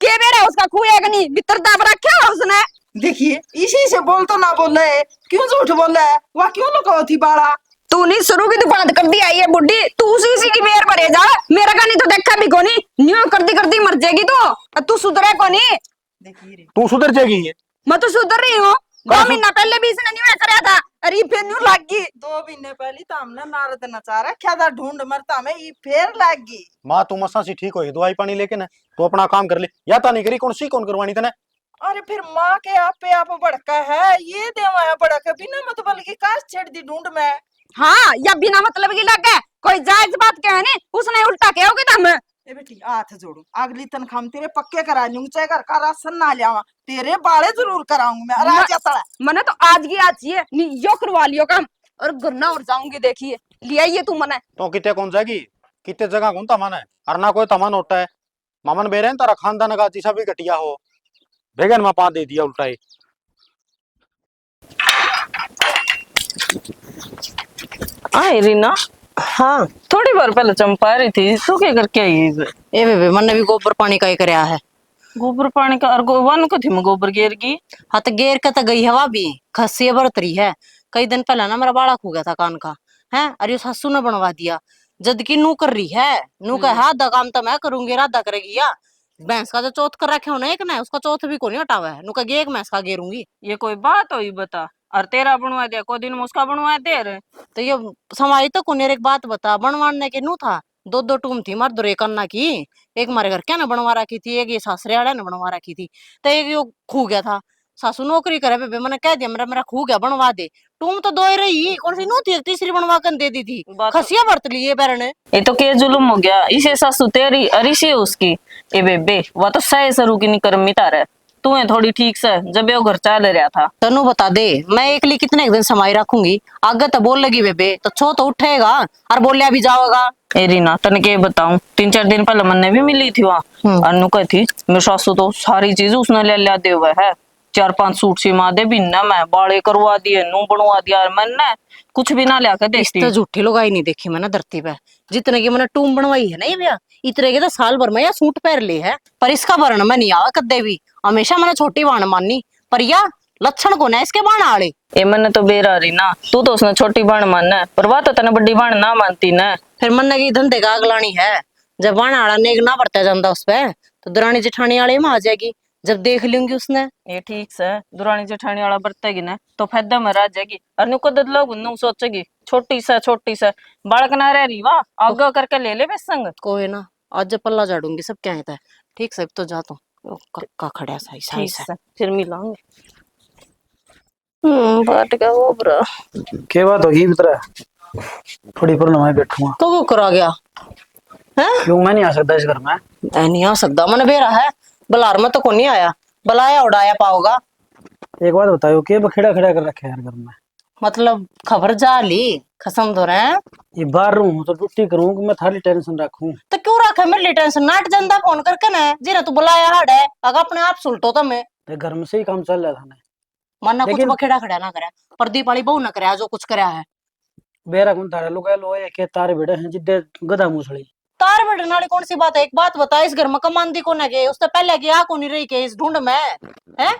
के बेरा उसका खुएगा नहीं, भीतर दाब रखा है उसने। देखिए इसी से बोल तो ना बोल रहे, क्यों झूठ बोल रहा है? वह क्यों लुकाओ थी बाड़ा? तू नहीं शुरू की तो बंद कर दी आई है बुड्ढी, तू उसी की मेर भरे जा, मेरा का नहीं तो देखा भी कोनी, न्यू करती मर जाएगी तू सुधरे कोनी। देखिए रे, तू सुधर जाएगी ये। मैं तो सुधर रही हूँ, 2 महीना पहले भी इसने न्यू कराया था, अरे फिर न्यू लग गई। 2 महीने पहले तो हमने नारद नचा रखा था ढूंढ मरता में, ये फेर लग गई। माँ तू मसा सी ठीक हो, दवाई पानी लेके ना तू अपना काम कर ले, या तो नहीं करी कौन सी कौन करवानी तने। अरे फिर माँ के आपे आप भड़का है, ये देवा है भड़का बिना मतलब की काश छेड़ दी ढूंढ में। हाँ या बिना मतलब की लग गए, कोई जायज बात कहे नहीं, उसने उल्टा क्या होगी तम। ए बेटी हाथ जोड़ू, अगली तनख्वाह में तेरे पक्के करा लूंगी, चाहे घर का राशन ना ले आवा, तेरे बाड़े जरूर कराऊंगी मैं। अरे आजा तड़ा, मैंने तो आज की आज चाहिए, यो करवा लियो काम, और गुरना और जाऊंगी, देखिए लिया ये तू मने। तो कितने कौन जाएगी, कितने जगह कौन तमन है, और ना कोई तमन होता है। मामन बेरे तारा खानदान का चीसा भी घटिया हो, भेगन में पा दे दिया उल्टा ही। आई रीना, हाँ थोड़ी बार पहले चंपा रही थी, तू क्या करके आई इधर? ए बेबे मैंने भी गोबर पानी का ही करया है। गोबर पानी का और वन को थी मैं गोबर गेर की। हाँ तो गेर का तो गई हवा भी खस्सी बरत रही है। कई दिन पहले ना मेरा बाड़ा खो गया था कान का, है अरे सासू ने बनवा दिया, जद की नू कर रही है। नू का है आधा काम तो मैं करूंगी, राधा करेगी या भैंस का जो चौथ कर रखे हो ना एक ना, उसका चौथ भी को नहीं हटावा है। नू का एक भैंस का गेरूंगी। ये कोई बात हुई बता, और तेरा बनवा दिया को दिन में उसका बनवा दे रहे। तो ये समाई तो कोने एक बात बता, बनवाने के नू था 2 टूम थी मार दुरे करना की, एक मारे घर क्या ना बनवा रखी थी, एक ये सासरे वाले ने बनवा रखी थी, तो एक यो खू गया था। सासू नौकरी करे बेबे, मैंने कह दिया मेरा मेरा खू गया बनवा दे। टूम तो 2 ही रही, कौन सी नू थी, तीसरी बनवा कर दे दी थी। बात- खसिया बरत ली ये बैरने। ये तो के जुलुम हो गया, इसे सासू तेरी और इसे उसकी। ए बेबे वह तो सही सरू की नहीं कर्मी तारे, तू है थोड़ी ठीक से जब ये घर चाल रहा था। तनु बता दे मैं एकली कितने एक दिन समाई रखूंगी, आगे तो बोल लगी बेबे तो छो तो उठेगा और बोलिया भी जाओगा। ए रीना तने के बताऊं, 3-4 दिन पहले मन्ने भी मिली थी वहाँ, अनु कही थी मेरे सासू तो सारी चीज उसने ले लिया दे हुआ है, 4-5 सूट सिमा दे भी ना, मैं बाड़े करवा दिए, नू बनवा दिया, और मैंने कुछ भी ना लिया कर देखती। तो झूठी लुगाई नहीं देखी मैंने धरती पे, जितने की मैंने टूम बनवाई है ना ये भैया, इतने के तो साल भर में या सूट पहन ली है, पर इसका वर्ण में नहीं आवा कदे भी। हमेशा मैंने छोटी बाण मानी, पर या लक्षण को ना इसके बाण आले। ए मैंने तो बेरा रीना, तू तो उसने छोटी बाण मानना, पर वह तो तने बड़ी बाण ना मानती ना। फिर मन की धंधे का अगलानी है, जब बाण आड़ा नेग ना बढ़ता जाता उस पे, तो दुरानी जेठानी वाले में आ जाएगी, जब देख लूंगी उसने। ये ठीक से दुरानी जेठानी वाला बरतेगी ना तो फायदा में रह जाएगी, और नुको लोग नु सोचेगी छोटी सा बालक ना रह रही, वाह आगे करके ले ले बे संग। कोई ना आज पल्ला झाड़ूंगी सब क्या है। ठीक से तो जा, तो कक्का खड़ा सही सही ठीक से। से फिर मिलांगे। बाट का वो ब्रा क्या बात होगी मित्र, थोड़ी पर मैं बैठूंगा। तो करा गया है, क्यों मैं नहीं आ सकता इस घर में? नहीं आ सकता, मन बेरा है, बलार में तो को नहीं आया, बलाया उड़ाया पाओगा। एक बात बताओ, क्या बखेड़ा खड़ा कर रखे यार घर में? मतलब खबर जा ली, खसम धो रहे हैं। ये बाहर रहूं तो ड्यूटी करूं कि मैं थारी टेंशन रखूं? तो क्यों रखा मेरे टेंशन, नाट जनता फोन करके ना जीरा तू बुलाया हड़ है, अगर अपने आप सुलटो तो मैं ते घर में से ही काम चल रहा था ना, मना कुछ लेकिन- बखेड़ा खड़ा ना करे, प्रदीप वाली बहू ना करे जो कुछ कराया है। बेरा कौन थारे लोग लोए के तारे बेड़े हैं जिद्दे गधा मूसड़ी। तार बैठने वाली कौन सी बात है, एक बात बता, इस घर में कमांदी को ना गए, उससे पहले गया को नहीं रही के इस ढूंढ में है,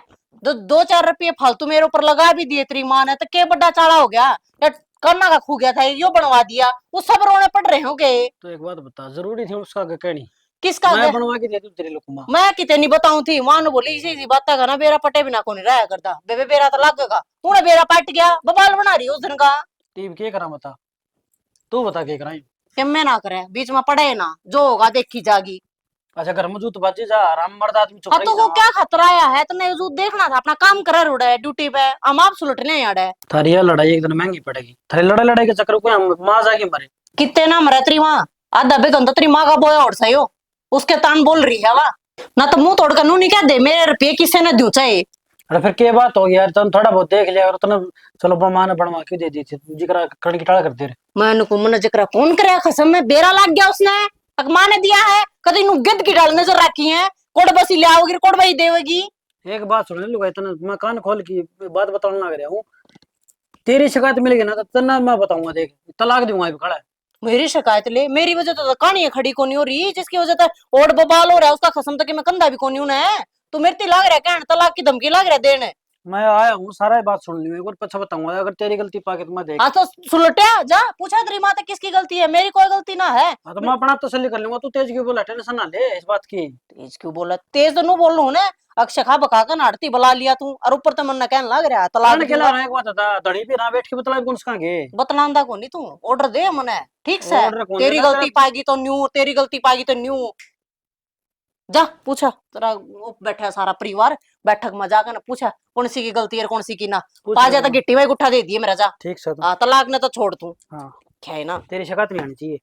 2-4 रुपये फालतू मेरे ऊपर लगा भी दिए तेरी माँ ने, तो क्या बड़ा चाड़ा हो गया, या करना का खू गया था यो बनवा दिया, वो सब रोने पड़ रहे होंगे। तो एक बात बता, जरूरी थी उसका कहनी? किसका मैं गया? बनवा के दे दूं तेरे लोग को। मैं कितने नहीं बताऊं थी, मां ने बोली इसी बात का ना बेरा पटे बिना को नहीं रहा करता, बेबे बेरा तो लगेगा, तूने बेरा पट गया, बबाल बना रही उस दिन का। टीम के करा बता, तू बता के कराई? कि मैं ना करे बीच में पड़े ना, जो होगा देखी जागी। अच्छा घर में जूत बाजी जा आराम मर्द आदमी चुप हाँ रही तो वो जा। क्या खतरा आया है, तने जो देखना था अपना काम करे रोड़ा है ड्यूटी पे, हम आप सुलटने यार है। थारी ये लड़ाई एक दिन महंगी पड़ेगी, थारी लड़ाई लड़ाई के चक्कर में हम मां जाके मरे। कितने ना मरे तेरी माँ, आधा बेगन तो तेरी माँ का बोया और सही हो, उसके तान बोल रही है वा ना, तो मुंह तोड़कर नू नहीं क्या दे मेरे रुपये किसी ने दूं चाहे। अरे फिर क्या बात होगी यार, तुम थोड़ा बहुत देख लिया और तुमने चलो मां ने बनवा क्यों दे दी थी, जिक्र कड़ की टाड़ा करते रहे। मैं को मन जिक्र कौन करे, कसम में बेरा लग गया उसने, अकमा ने दिया है, कभी नु गिद्ध की डाल नजर रखी है, कोड़ बसी ले आओगी कोड़ बसी देवेगी। एक बात सुन लूंगा, इतना मैं कान खोल की बात बताने लग रहा हूँ, तेरी शिकायत मिलेगी ना तो तना मैं बताऊंगा, देख तलाक दूंगा अभी खड़ा है। मेरी शिकायत ले, मेरी वजह तो कहानी खड़ी कोनी हो रही, जिसकी वजह से ओड बबाल हो रहा है उसका कसम तक मैं कंधा भी कोनी हूं ना, तू मेरे ते लाग रहा है कहने, तलाक की धमकी लाग रहा है देने। मैं आया हूँ सारा बात सुन ली, एक बार पछा बताऊंगा, अगर तेरी गलती पाके तो मैं देख। हाँ तो सुलटिया जा पूछा तेरी माँ किसकी गलती है, मेरी कोई गलती ना है। हाँ तो मैं अपना तसल्ली कर लूंगा, तू तेज क्यों बोला, टेंशन ना ले इस बात की। तेज क्यों बोला, तेज तो नू बोल रहा हूं ना, अक्षय खा बका कर नाटती बला लिया तू, और ऊपर तो मन कहने लग रहा है तलाक कान खेला रहा है, एक बात बता, दड़ी पे ना बैठ के बतला कौन सकांगे। बतलांदा को नहीं, तू ऑर्डर दे मने ठीक से, Order कौन तेरी देना, गलती पाएगी तो न्यू, तेरी गलती पाएगी तो न्यू। जा पूछा तेरा वो बैठा है सारा परिवार, बैठक में जाकर ना पूछा कौन सी की गलती है कौन सी की ना, पाजा तो गिट्टी में गुट्ठा दे दिए मेरा जा। ठीक से हाँ तलाक ने तो छोड़ तू, हाँ क्या है ना तेरी शिकायत नहीं आनी चाहिए।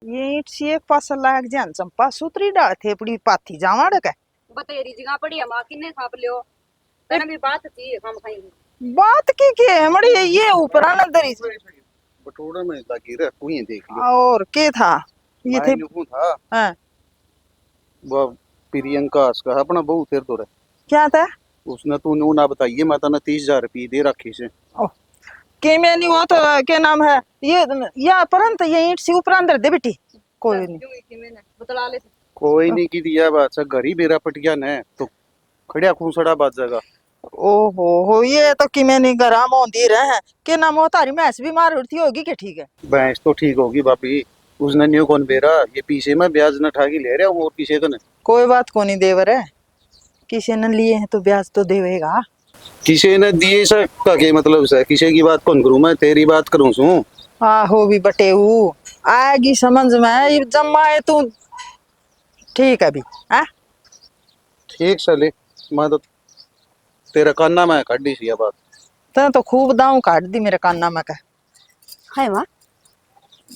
ये ईंट सी एक पास लाग जान चंपा सूत्री डाल थे पड़ी पाथी जावाड़ के बतेरी जगह पड़ी है मां किन्ने खाप लियो, तने भी बात थी हम खाएंगे। बात की के हमड़ी ये ऊपर ना दरी बटोरा में लगी रह कोई देख लियो। और के था ये थे यूं था हाँ वो प्रियंका का अपना बहू तेरे तो रहे, क्या था उसने तू नू ना बताइए, मैं तने 30,000 रुपये दे रखी से। के में नहीं हुआ तो क्या नाम है ये या परंत ये ईंट सी ऊपर अंदर दे बेटी कोई नहीं बतला ले कोई नहीं की दिया बात से घर ही बेरा पटिया ने तो खड़िया खूसड़ा बात जगह। ओहो हो ये तो कि मैंने गरम होती रहे हैं के नाम हो तारी मैस बीमार उठती होगी के ठीक है भैंस तो ठीक होगी बापी, उसने न्यू कौन बेरा ये पीछे में ब्याज न ठाकी ले रहा हूँ और पीछे तो नहीं। कोई बात को नहीं देवर है, किसी ने लिए हैं तो ब्याज तो देवेगा। किसी ने दिए से के मतलब से किसी की बात कौन करूं, मैं तेरी बात करूं सू। आहो भी बटे हूँ आएगी समझ में ये जम्मा है तू ठीक है भी हाँ ठीक चले, मैं तो तेरा कान्ना में कड्डी सी बात। तने तो खूब दाऊ काट दी मेरे कान्ना में का। हाय मां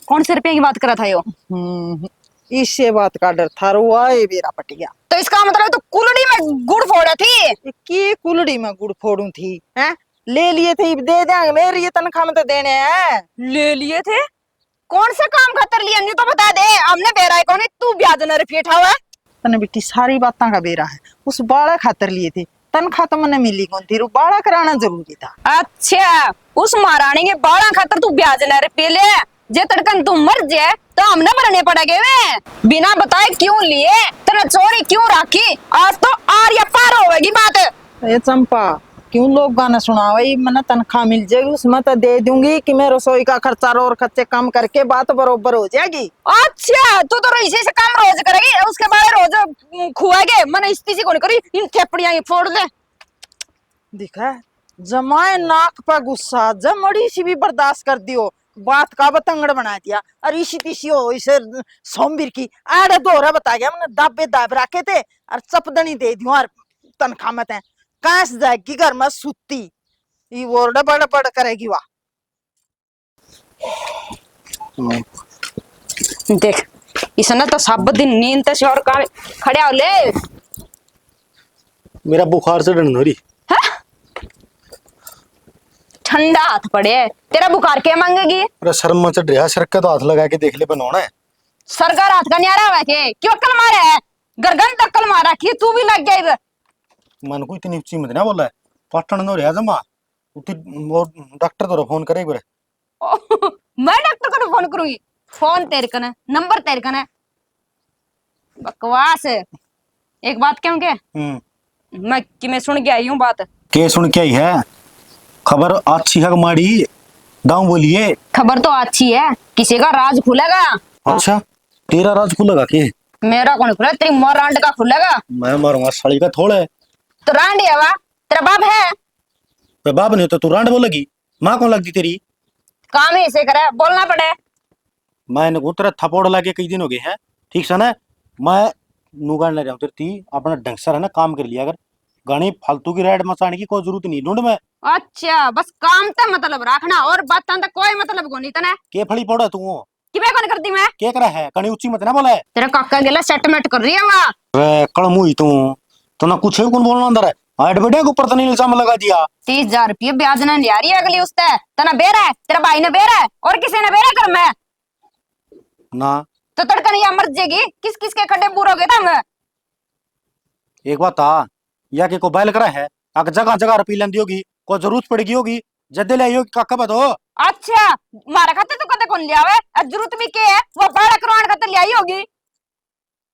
कौन से रुपये की बात करा था यो? इससे बात का डर था रो आए बेरा पटिया। तो इसका मतलब तो कुलड़ी में गुड़ फोड़ा थी। की कुलड़ी में गुड़ फोड़ू थी हैं, ले लिए थे दे देंगे, मेरी ये तनख्वाह में तो देने हैं। ले लिए थे? कौन सा काम खातर लिया नहीं तो बता दे, हमने बेरा है कौन, तू ब्याज न रुपये उठावा। तने बेटी सारी बातें का बेरा है, उस बाड़ा खातर लिए थे, तनख्वाह तो मैंने मिली कौन थी, रू बाड़ा कराना जरूरी था। अच्छा उस महारानी के बाड़ा खातर तू ब्याज न रुपये ले, जे तड़कन तू मर जाए तो हमने मरने पड़ेगे वे, बिना बताए क्यों लिए, तेरा चोरी क्यों रखी, आज तो आर या पार होगी बात। ये चंपा क्यों लोग गाना सुना वही मैंने तनख्वाह मिल जाएगी उसमें तो दे दूंगी कि मैं रसोई का खर्चा और खर्चे कम करके बात बरोबर हो जाएगी। अच्छा तू तो इसी से काम रोज करेगी, उसके बाद रोज खुआएगे, मैंने इस से कौन करी, इन थेपड़ियां ही फोड़ ले। दिखा जमाए नाक पर गुस्सा, जमड़ी सी भी बर्दाश्त कर दियो, बात का बतंगड़ बना दिया, और इसी तीसी हो इसे सोमवीर की आड़े दोहरा बता गया मैंने दाबे दाब रखे थे और चपदनी दे दियो और तनख्वाह में थे कहाँ से जाएगी घर में सुती, ये वर्ड बड़ बड़ करेगी वाह। देख इसने तो सब दिन नींद से और खड़े हो ले। मेरा बुखार से डर हो रही। ठंडा हाथ पड़े है, तेरा बुखार क्या मांगेगी? अरे शर्म मत चढ़ रहा, सर का तो हाथ लगा के देख ले बनवाना है। सरकार हाथ का न्यारा हुआ थे, क्यों अक्कल मारे है, गर्गन तक कल मारा कि तू भी लग गया इधर। मन को इतनी ऊंची मत ना बोला है, पाटन नो रहा जमा उठी वो डॉक्टर तो फोन करे एक बार। मैं डॉक्टर को फोन करूंगी, फोन तेरे कने, नंबर तेरे कने, बकवास है। एक बात क्यों के मैं कि मैं सुन के आई हूँ बात। के सुन के आई है? खबर अच्छी है माड़ी दाऊ बोलिए। खबर तो अच्छी है, किसी का राज खुलेगा। अच्छा तेरा राज खुलेगा के? मेरा कौन खुला, तेरी मां रांड का खुलेगा। मैं मारूंगा साली का थोड़ा है तो रांड है वा, तेरा बाप है? तो बाप नहीं तो तू रांड बोलेगी, माँ कौन लगती तेरी? काम ही ऐसे करे, बोलना पड़े। मैंने को तेरा थपोड़ लाके कई दिन हो गए हैं, ठीक से ना, मैं नुगाड़ ले रहा हूँ तेरी अपना ढंग से है ना काम कर लिया अगर गानी फालतू की रेड मचाने की कोई जरूरत नहीं ढूंढ में अच्छा बस काम तक मतलब रखना और बात तक कोई मतलब को नहीं तने के फली पड़ा तू कि मैं कौन करती मैं के करा है कनी ऊंची मत ना बोला है तेरा काका गेला सेटलमेंट कर रही है वहां वे कड़मुई तू तो ना कुछ है कौन बोलना अंदर है हाइट बेटे के ऊपर तो नहीं इल्जाम लगा दिया 30,000 रुपये ब्याज ना लिया रही है अगली उससे तना बेरा है तेरा भाई ने बेरा है और किसी ने बेरा कर मैं ना तो तड़का नहीं मर जाएगी किस किस के खड्डे पूरोगे तुम एक बात था या के को बैल करा है अगर जगह जगह रुपये लेंदी होगी कोई जरूरत पड़ेगी होगी जद्दे ले आई होगी काका बतो अच्छा मारा खाते तो कदे कौन लिया है जरूरत भी के है वो बाड़ा करवाने खाते ले आई होगी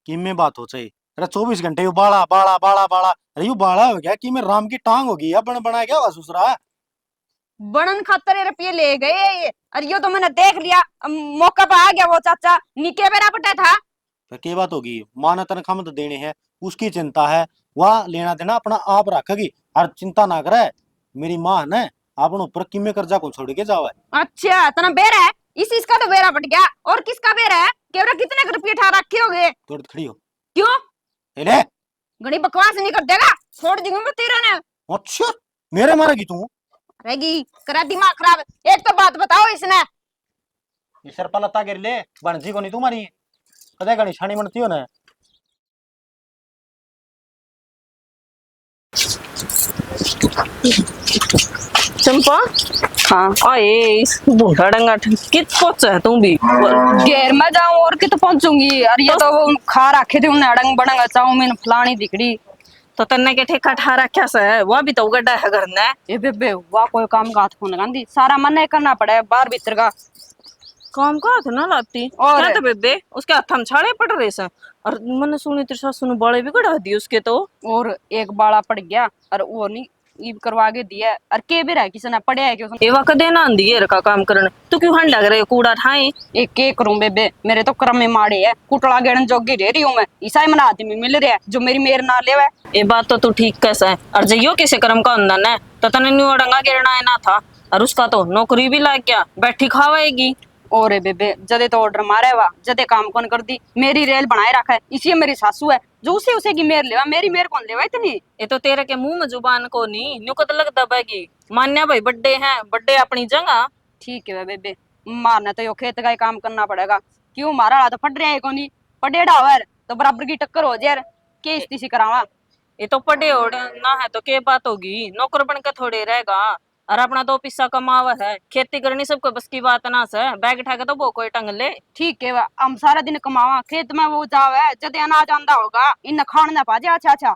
कि में बात हो चाहिए अरे 24 घंटे यू बाड़ा बाड़ा बाड़ा बाड़ा अरे यू बाड़ा हो गया कि में राम की टांग होगी या बन बना क्या होगा ससुरा बनन खातर ये रुपये ले गए ये और यो तो मैंने देख लिया मौका पे आ गया वो चाचा निके बेरा पटा था फिर क्या बात होगी माँ ने तनख्वाह में तो देने हैं उसकी चिंता है वह लेना देना अपना आप रखेगी और चिंता ना करे मेरी माँ ने अपन ऊपर किमे कर्जा को छोड़ के जाओ अच्छा तना बेरा है इसका तो बेरा पट गया और किसका बेरा है केवरा कितने रुपये ठा रखे होगे तोड़ खड़ी हो क्यों ले घड़ी बकवास नहीं कर देगा छोड़ दूंगा मैं तेरा ने अच्छा मेरे मारेगी तू रहेगी करा दिमाग खराब एक तो बात बताओ इसने ये सर पलता गिर ले बनजी को नहीं तुम्हारी कदे का निशानी बनती हो ना चंपा हाँ आए इस बूढ़ा डंगा कित पहुंचा है तू भी घेर में जाऊं और कित पहुंचूंगी और ये तो वो खा रखे थे उन्हें अड़ंग बड़ंग चाउमीन फलानी दिखड़ी तो तन्ने के ठेका ठा रखा से है वह भी तो गड्ढा है घर ने ए बेबे वाह कोई काम का हाथ फोन गांधी सारा मन नहीं करना पड़े बाहर भीतर का काम का हाथ ना लाती और क्या तो बेबे उसके हाथ हम छाड़े पड़ रहे से और मैंने सुनी तेरे सासू ने बाले भी कढ़ा दिए उसके तो और एक बाड़ा पड़ गया और वो नहीं ईब करवा के दिया और के भी रहा किसी ने पढ़िया है कि उसने एवा कदे ना आंदी है का काम करने तू क्यों हंड लग रहे कूड़ा ठाई एक के करूं बेबे मेरे तो कर्म में माड़े है कुटड़ा गेड़न जोगी रह रही हूं मैं ईसाई मन आदमी मिल रहा है जो मेरी मेर ना लेवे ये बात तो तू ठीक कैसा है और जइयो किसे कर्म का अंदन है तो तने न्यू अड़ंगा गिरना है ना था और उसका तो नौकरी भी लाग गया बैठी खावाएगी और बेबे जदे तो ऑर्डर मारे वा जदे काम कौन कर दी मेरी रेल बनाए रखा है इसी मेरी सासू है जो उसे की मेर लेवा मेरी मेर कौन लेवा इतनी ये तो तेरे के मुंह में जुबान को नहीं न्यू कद लग दबेगी मान्या भाई बड्डे हैं बड्डे अपनी जगह ठीक है बेबे मारना तो यो खेत का ही काम करना पड़ेगा क्यों मारा वाला तो फट रहा है कोनी पड़े डावर तो बराबर की टक्कर हो जाए के स्थिति करावा ये तो पढ़े ओढ़ ना है तो क्या बात होगी नौकर बन के थोड़े रहेगा और अपना दो पिस्सा कमावा है खेती करनी सबको बस की बात ना से बैग उठा के तो वो कोई टंग ले ठीक है हम सारा दिन कमावा खेत में वो जावे जदे अनाज आंदा होगा इन खान ना पाजे अच्छा अच्छा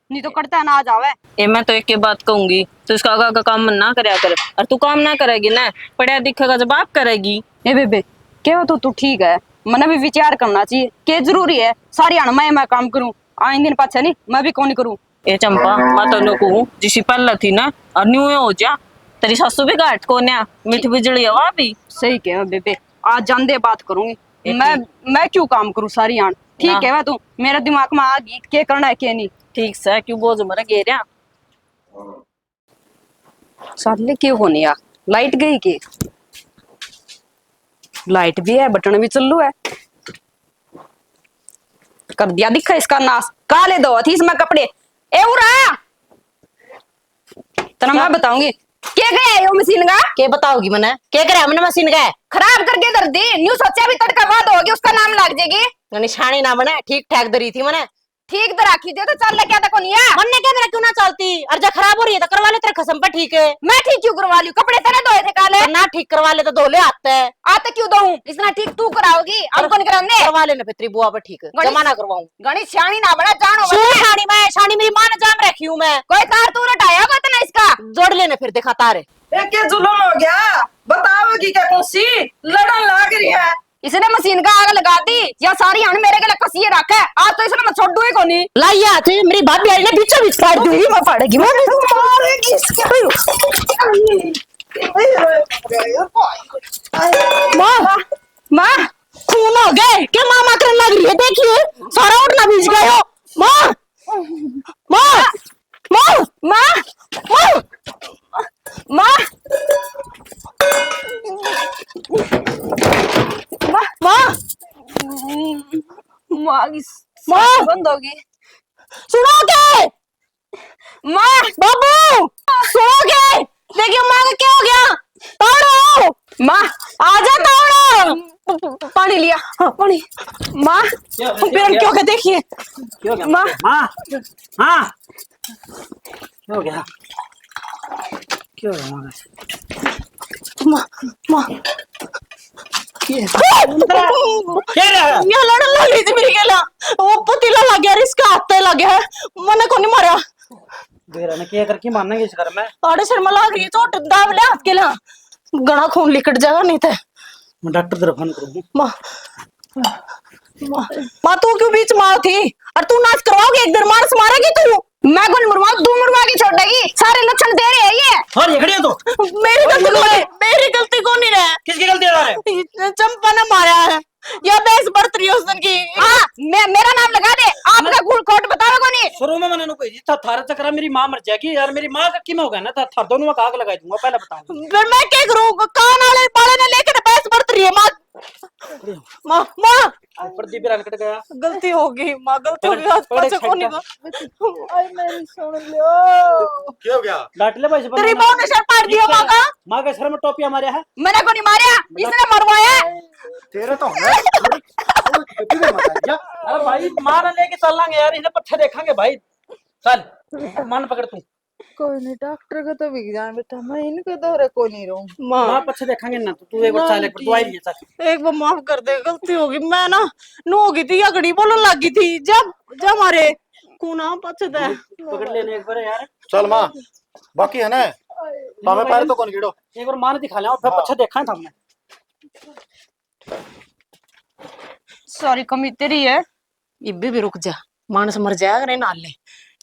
नहीं तो कटता अनाज आवे ये मैं तो एक ही बात कहूंगी तो इसका आगा का काम ना करया करे और तू काम ना करेगी ना पढ़िया दिखेगा जब आप करेगी ए बेबे क्या तो तू ठीक है मने भी विचार करना चाहिए के जरूरी है सारी अण मैं काम करूं आइन दिन पाछे नहीं मैं भी कौन करूं ए चंपा मैं तो लोग जिसी पहले थी ना और न्यू हो जा तेरी सासू भी घाट को न्या मीठी बिजली हवा भी सही कह बेबे आज जानदे बात करूंगी मैं क्यों काम करूं सारी आण ठीक है तू मेरे दिमाग में आ गई के करना है के नहीं ठीक से क्यों बोझ मर गेरिया साले क्यों होने यार लाइट गई के लाइट भी है बटन भी चल्लू है कर दिया दिखा इसका नाश काले दो थी इसमें कपड़े ए उरा तना मैं बताऊंगी क्या गया यो मशीन का के बताओगी मैंने क्या करे हमने मशीन का खराब करके दर दी न्यू सोचा भी तड़का बाद होगी उसका नाम लग जाएगी निशानी ना बने ठीक ठाक दरी थी मैंने ठीक तो राखी दे तो चल क्या देखो नहीं है मन ने क्या मेरा क्यों ना चलती और जब खराब हो रही है तो करवा ले तेरे खसम पर ठीक है मैं ठीक क्यों करवा ली कपड़े तेरे धोए थे काले तो ना ठीक करवा ले तो धोले आते हैं आते क्यों दो इतना ठीक तू कराओगी हम कौन कराने करवा लेना फिर तेरी बुआ पर ठीक है जमा ना करवाऊं गणित शानी ना बना जानो शानी मेरी माँ ने जाम रखी हूँ मैं कोई तार तू रटाया होगा इतना इसका जोड़ लेना फिर दिखा तारे एक जुलूम हो गया बताओगी क्या कौन सी लड़न लग रही है इसने मशीन का आग लगा दी या सारी हन मेरे के लिए कसिए रखा है आज तो इसने मैं छोड़ दूँ को नहीं लाइया तो मेरी भाभी आई ने बीचों बीच काट दूंगी मैं फाड़ेगी मैं मारेगी इसके माँ माँ खून हो गए क्या मामा करने लग रही है देखिए सारा उठना बीच गए हो माँ माँ माँ माँ माँ माँ माँ माँ दोगी? सुनोगे माँ बाबू, सुनोगे? देखिए माँ का क्या हो गया? ताड़ो माँ आजा, ताड़ो पानी लिया, पानी। माँ बिरन क्यों के देखिए क्या हो गया माँ हाँ हाँ क्या हो गया क्या हो गया माँ माँ क्या रहा यहाँ लड़न लग थी मेरी गेला, वो पतीला लग गया, इसका हाथ पे लग गया, मैंने को नहीं मारा। बेरा ने क्या करके मारना इस घर में आड़े शर्मा लग रही है, चोट दाब ले हाथ के ला, गड़ा खून लिकट जाएगा नहीं तो। मैं डॉक्टर तरफ फोन करूँ माँ माँ माँ, तू क्यों बीच में थी? और तू नाच करवाओगी, एक दिन मार्स मारेगी तू। मैं कौन मुरवा, तू मुरवा के छोड़ेगी? सारे लक्षण तेरे है ये। और ये खड़ी है तो मेरी गलती कौन नहीं रहा, किसकी गलती है? चंपा ने मारा है या बेस बरत रही है उस दिन की। हाँ मेरा नाम लगा दे, आपका गुड़ कोट बताओ को नहीं। शुरू में मैंने कोई था थारा चक्रा मेरी माँ मर जाएगी यार, मेरी माँ का की में होगा ना था थार दोनों में आग लगा दूंगा, पहले बताऊं। फिर मैं क्या करूँ? कान वाले बाले ने लेकर बेस बरत रही है माँ। माँ माँ प्रदीप भी कट गया। गलती होगी माँ, गलती होगी, आज पकड़, पाछे पकड़, कौन नहीं आई मेरी सुन लो। क्या हो गया? डांट ले भाई से तेरी बहू ने सर पाट दिया माँ का। माँ के सर में टोपिया मारे है। मैंने को नहीं मारा, इसने मरवाया। तेरे तो है। अरे भाई माँ ने लेके चल लांगे यार, इन्हें पत्थर देखेंगे भाई। चल मान पकड़ तू। कोई नहीं, डॉक्टर का तो विज्ञान बेटा, मैं इनके दौरे को नहीं रहूं। माँ पत्थर देखेंगे ना तो तू एक बार चल, एक बार दवाई लिए चल। एक बार माफ कर दे, गलती होगी। मैं ना नो होगी थी, अगड़ी बोलने लगी थी जब जब मारे कूना पछता है। पकड़ लेने एक बार यार, चल माँ, बाकी है ना हमें पैर तो कौन गिड़ो। एक बार माँ ने दिखा लिया, फिर पत्थर देखा था हमने। सॉरी कमी तेरी है। इब्बे भी रुक जा, मानस मर जाएगा रे नाले।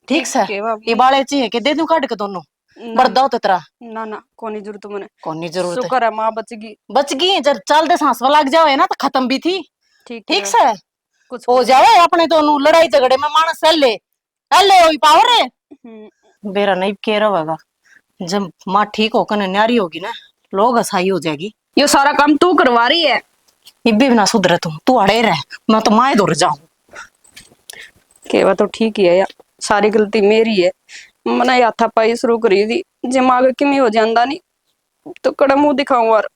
ठीक से के बाबू। ये बाले चाहिए कि दे दूं काट के दोनों ना बर्दा होते तेरा ना ना, कोनी जरूरत मने। कौन नहीं जरूरत है। शुक्र है माँ बच गई। बच गई, जब चल दे सांस लग जाए ना तो खत्म भी थी। ठीक ठीक है। से कुछ हो जाए अपने दोनों लड़ाई झगड़े में मानस ले होई पावर है। बेरा नहीं के रहेगा, जब माँ ठीक होकर न्यारी होगी ना, लोग हसाई हो जाएगी। ये सारा काम तू करवा रही है। इब्बे भी ना सुधरे तू अड़े रह, मैं तो माए दूर जाऊं। केवा तो ठीक ही है यार, सारी गलती मेरी है। मैंने हाथापाई शुरू करी थी, दिमाग किमें हो जाता नहीं तो कड़ा मुंह दिखाऊं यार।